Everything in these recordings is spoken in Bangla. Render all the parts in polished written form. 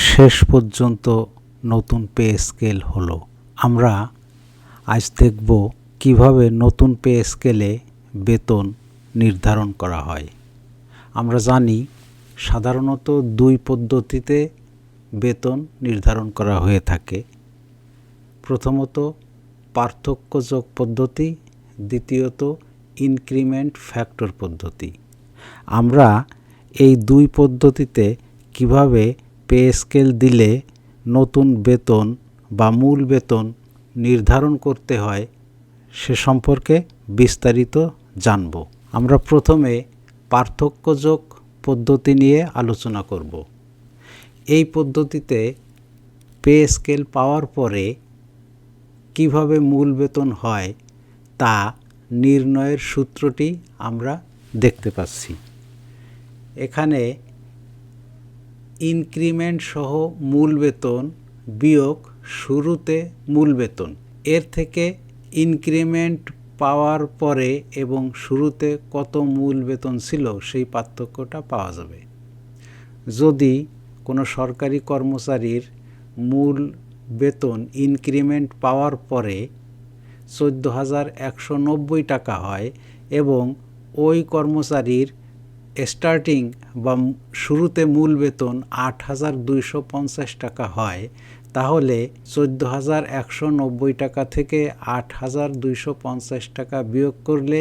শেষ পর্যন্ত নতুন পে স্কেল হলো। আমরা আজ দেখব কিভাবে নতুন পে স্কেলে বেতন নির্ধারণ করা হয়। আমরা জানি সাধারণত দুই পদ্ধতিতে বেতন নির্ধারণ করা হয়ে থাকে। প্রথমত পার্থক্য যোগ পদ্ধতি, দ্বিতীয়ত ইনক্রিমেন্ট ফ্যাক্টর পদ্ধতি। আমরা এই দুই পদ্ধতিতে কিভাবে পে স্কেল দিলে নতুন বেতন বা মূল বেতন নির্ধারণ করতে হয় সে সম্পর্কে বিস্তারিত জানব। আমরা প্রথমে পার্থক্য যোগ পদ্ধতি নিয়ে আলোচনা করব। এই পদ্ধতিতে পে স্কেল পাওয়ার পরে কিভাবে মূল বেতন হয় তা নির্ণয়ের সূত্রটি আমরা দেখতে পাচ্ছি। এখানে ইনক্রিমেন্ট সহ মূল বেতন বিয়োগ শুরুতে মূল বেতন, এর থেকে ইনক্রিমেন্ট পাওয়ার পরে এবং শুরুতে কত মূল বেতন ছিল সেই পার্থক্যটা পাওয়া যাবে। যদি কোনো সরকারি কর্মচারীর মূল বেতন ইনক্রিমেন্ট পাওয়ার পরে 14,190 টাকা হয় এবং ওই কর্মচারীর স্টার্টিং বা শুরুতে মূল বেতন 8,250 টাকা হয়, তাহলে 14,190 টাকা থেকে 8,250 টাকা বিয়োগ করলে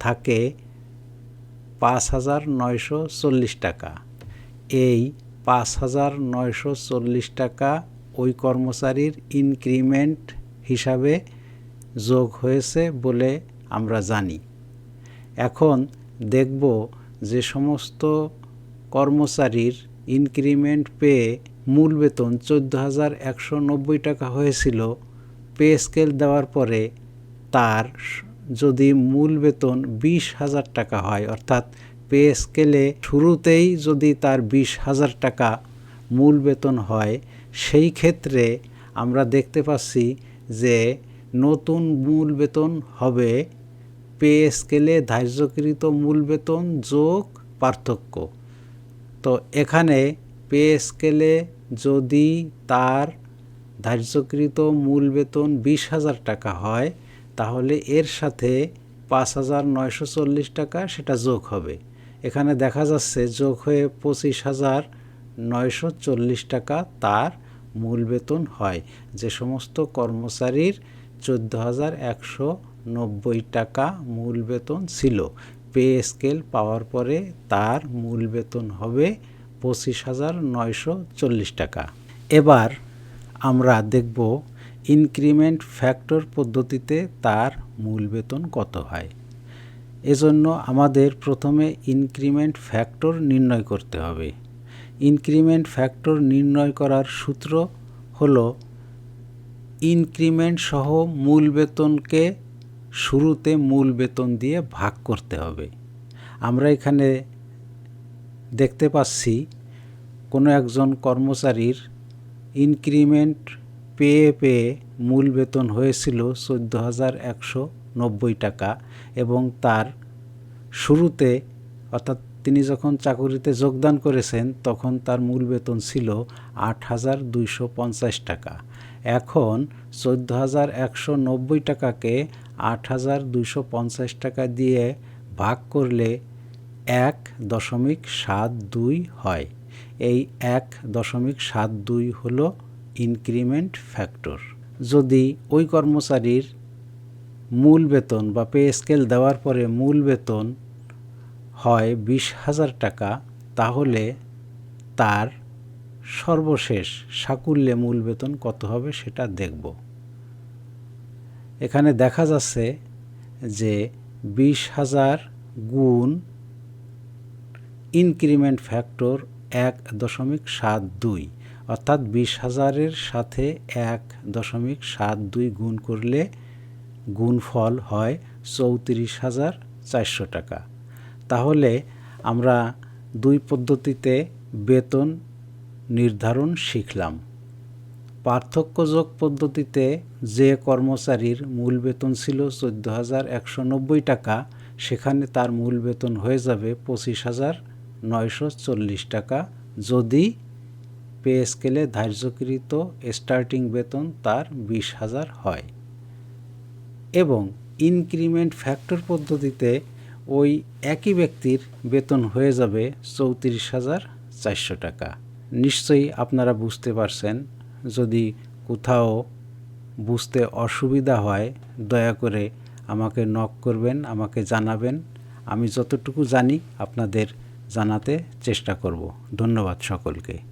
থাকে 5,940 টাকা। এই 5,940 টাকা ওই কর্মচারীর ইনক্রিমেন্ট হিসাবে যোগ হয়েছে বলে আমরা জানি। এখন দেখব যে সমস্ত কর্মচারীর ইনক্রিমেন্ট পেয়ে মূল বেতন 14,190 টাকা হয়েছিল, পে স্কেল দেওয়ার পরে তার যদি মূল বেতন 20,000 টাকা হয়, অর্থাৎ পে স্কেলে শুরুতেই যদি তার 20,000 টাকা মূল বেতন হয়, সেই ক্ষেত্রে আমরা দেখতে পাচ্ছি যে নতুন মূল বেতন হবে পে স্কেলে ধার্যকৃত মূল বেতন যোগ পার্থক্য। তো এখানে পে স্কেলে যদি তার ধার্যকৃত মূল বেতন 20,000 টাকা হয়, তাহলে এর সাথে 5,940 টাকা সেটা যোগ হবে। এখানে দেখা যাচ্ছে যোগ হয়ে 25,940 টাকা তার মূল বেতন হয়। যে সমস্ত কর্মচারীর 14,190 টাকা মূল বেতন ছিল, পে স্কেল পাওয়ার পরে তার মূল বেতন হবে 25,940 টাকা। এবার আমরা দেখব ইনক্রিমেন্ট ফ্যাক্টর পদ্ধতিতে তার মূল বেতন কত হয়। এজন্য আমাদের প্রথমে ইনক্রিমেন্ট ফ্যাক্টর নির্ণয় করতে হবে। ইনক্রিমেন্ট ফ্যাক্টর নির্ণয় করার সূত্র হলো ইনক্রিমেন্ট সহ মূল বেতনকে শুরুতে মূল বেতন দিয়ে ভাগ করতে হবে। আমরা এখানে দেখতে পাচ্ছি কোনো একজন কর্মচারীর ইনক্রিমেন্ট পেয়ে মূল বেতন হয়েছিল 14,190 টাকা এবং তার শুরুতে অর্থাৎ তিনি যখন চাকুরিতে যোগদান করেছেন তখন তার মূল বেতন ছিল 8,250 টাকা। এখন 14,190 টাকাকে 8,250 টাকা দিয়ে ভাগ করলে 1.72 হয়। এই 1.72 হলো ইনক্রিমেন্ট ফ্যাক্টর। যদি ওই কর্মচারীর মূল বেতন বা পে স্কেল দেওয়ার পরে মূল বেতন হয় 20,000 টাকা, তাহলে তার সর্বশেষ সাকুল্যে মূল বেতন কত হবে সেটা দেখব। এখানে দেখা যাচ্ছে যে 20,000 গুণ ইনক্রিমেন্ট ফ্যাক্টর 1.72, অর্থাৎ 20,000-এর সাথে 1.72 গুণ করলে গুণফল হয় 34,400 টাকা। তাহলে আমরা দুই পদ্ধতিতে বেতন নির্ধারণ শিখলাম। পার্থক্য যোগ পদ্ধতিতে যে কর্মচারীর মূল বেতন ছিল 14,190 টাকা, সেখানে তার মূল বেতন হয়ে যাবে 25,940 টাকা যদি পে স্কেলে ধার্যকৃত স্টার্টিং বেতন তার 20,000 হয় এবং ইনক্রিমেন্ট ফ্যাক্টর পদ্ধতিতে ওই একই ব্যক্তির বেতন হয়ে যাবে 34,400 টাকা। নিশ্চয়ই আপনারা বুঝতে পারছেন। যদি কোথাও বুঝতে অসুবিধা হয় দয়া করে আমাকে নক করবেন, আমাকে জানাবেন। আমি যতটুকু জানি আপনাদের জানাতে চেষ্টা করব। ধন্যবাদ সকলকে।